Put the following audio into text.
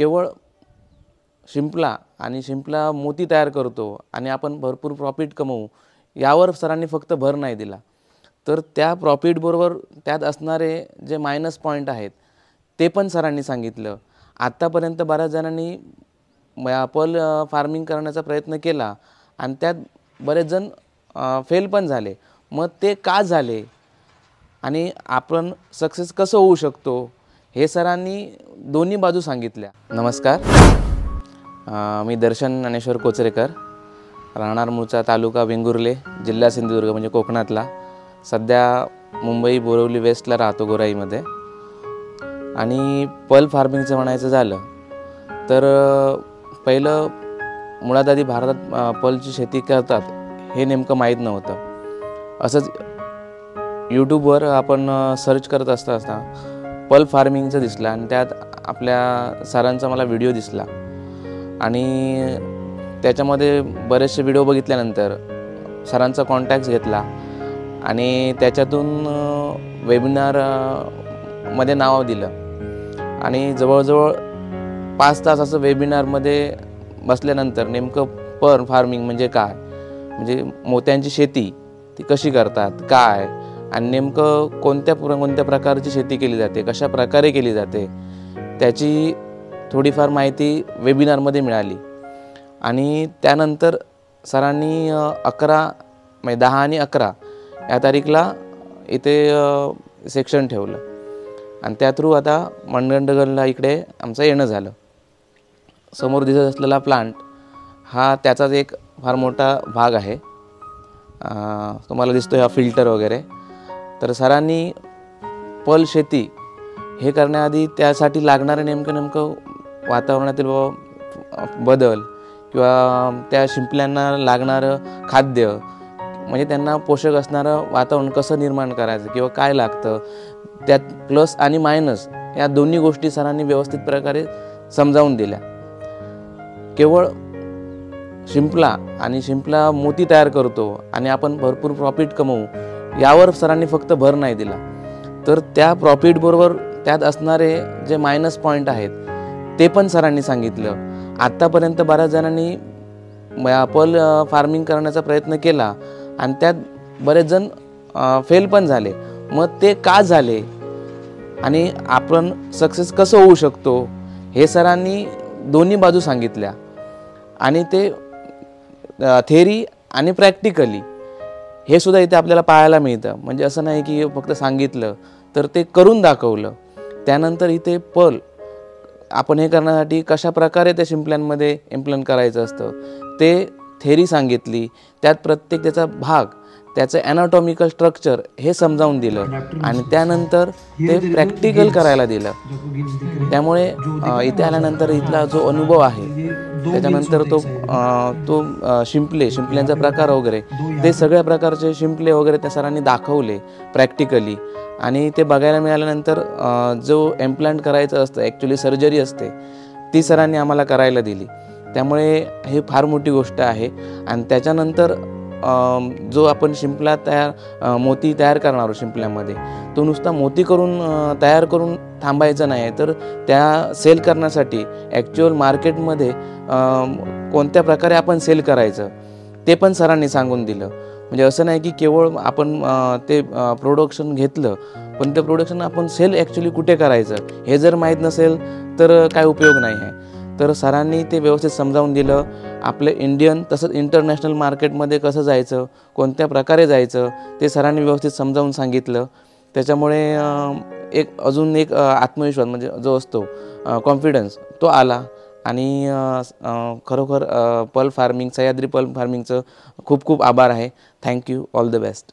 केवळ शिंपला आणि शिंपला मोती तयार करतो आणि आपण भरपूर प्रॉफिट कमवू यावर सरांनी फक्त भर नाही दिला, तर त्या प्रॉफिटबरोबर त्यात असणारे जे मायनस पॉईंट आहेत ते पण सरांनी सांगितलं. आत्तापर्यंत बऱ्याच जणांनी ॲपल फार्मिंग करण्याचा प्रयत्न केला आणि त्यात बरेच जण फेल पण झाले. मग ते का झाले आणि आपण सक्सेस कसं होऊ शकतो हे सरांनी दोन्ही बाजू सांगितल्या. नमस्कार, मी दर्शन ज्ञानेश्वर कोचरेकर, राहणार मूळचा तालुका वेंगुर्ले, जिल्हा सिंधुदुर्ग म्हणजे कोकणातला. सध्या मुंबई बोरिवली वेस्टला राहतो, गोराईमध्ये. आणि पल फार्मिंगचं म्हणायचं झालं तर पहिलं मुळात आधी भारतात पलची शेती करतात हे नेमकं माहीत नव्हतं. असंच यूट्यूबवर आपण सर्च करत असता पल फार्मिंगचं दिसलं आणि त्यात आपल्या सरांचा मला व्हिडिओ दिसला आणि त्याच्यामध्ये बरेचसे व्हिडिओ बघितल्यानंतर सरांचा कॉन्टॅक्ट घेतला आणि त्याच्यातून वेबिनारमध्ये नाव दिलं आणि जवळजवळ 5 तास असं वेबिनारमध्ये बसल्यानंतर नेमकं पल फार्मिंग म्हणजे काय, म्हणजे मोत्यांची शेती ती कशी करतात, काय आणि नेमकं कोणत्या प्रकारची शेती केली जाते, कशा प्रकारे केली जाते, त्याची थोडीफार माहिती वेबिनारमध्ये मिळाली. आणि त्यानंतर सरांनी 10 आणि 11 या तारीखला इथे सेक्शन ठेवलं आणि त्या थ्रू आता मंडणगडला इकडे आमचं येणं झालं. समोर दिसत असलेला प्लांट हा त्याचाच एक फार मोठा भाग आहे. तुम्हाला दिसतो हा फिल्टर वगैरे. तर सरांनी पल शेती हे करण्याआधी त्यासाठी लागणारे नेमकं वातावरणातील बदल किंवा त्या शिंपल्यांना लागणारं खाद्य, म्हणजे त्यांना पोषक असणारं वातावरण कसं निर्माण करायचं किंवा काय लागतं, त्यात प्लस आणि मायनस या दोन्ही गोष्टी सरांनी व्यवस्थित प्रकारे समजावून दिल्या. केवळ शिंपला आणि शिंपला मोती तयार करतो आणि आपण भरपूर प्रॉफिट कमवू यावर सरांनी फक्त भर नाही दिला, तर त्या प्रॉफिटबरोबर त्यात असणारे जे मायनस पॉईंट आहेत ते पण सरांनी सांगितलं. आत्तापर्यंत बऱ्याच जणांनी ॲपल फार्मिंग करण्याचा प्रयत्न केला आणि त्यात बरेच जण फेल पण झाले. मग ते का झाले आणि आपण सक्सेस कसं होऊ शकतो हे सरांनी दोन्ही बाजू सांगितल्या आणि ते थेअरी आणि प्रॅक्टिकली हे सुद्धा इथे आपल्याला पाहायला मिळतं. म्हणजे असं नाही की फक्त सांगितलं, तर ते करून दाखवलं. त्यानंतर इथे पल आपण हे करण्यासाठी कशा प्रकारे त्या शिंपल्यांमध्ये इम्प्लिमेंट करायचं असतं ते थेअरी सांगितली. त्यात प्रत्येक त्याचा भाग, त्याचं ॲनाटॉमिकल स्ट्रक्चर हे समजावून दिलं आणि त्यानंतर ते प्रॅक्टिकल करायला दिलं. त्यामुळे इथे आल्यानंतर इथला जो अनुभव आहे, त्याच्यानंतर तो शिंपल्यांचा प्रकार वगैरे, ते सगळ्या प्रकारचे शिंपले वगैरे त्या सरांनी दाखवले प्रॅक्टिकली. आणि ते बघायला मिळाल्यानंतर जो इम्प्लांट करायचं असतं, ॲक्च्युली सर्जरी असते, ती सरांनी आम्हाला करायला दिली. त्यामुळे हे फार मोठी गोष्ट आहे. आणि त्याच्यानंतर जो आपण मोती तयार करणार आहोत शिंपल्यामध्ये, तो नुसता मोती तयार करून थांबायचं नाही, तर त्या सेल करण्यासाठी ॲक्च्युअल मार्केटमध्ये कोणत्या प्रकारे आपण सेल करायचं ते पण सरांनी सांगून दिलं. म्हणजे असं नाही की केवळ आपण ते प्रोडक्शन घेतलं, पण ते प्रोडक्शन आपण सेल ॲक्च्युली कुठे करायचं हे जर माहीत नसेल तर काय उपयोग नाही आहे. तर सरांनी ते व्यवस्थित समजावून दिलं. आपलं इंडियन तसंच इंटरनॅशनल मार्केटमध्ये कसं जायचं, कोणत्या प्रकारे जायचं ते सरांनी व्यवस्थित समजावून सांगितलं. त्याच्यामुळे अजून एक आत्मविश्वास म्हणजे जो असतो कॉन्फिडन्स तो आला. आणि खरोखर पल फार्मिंग, सह्याद्री पल फार्मिंगचं खूप खूप आभार आहे. थँक्यू. All the best.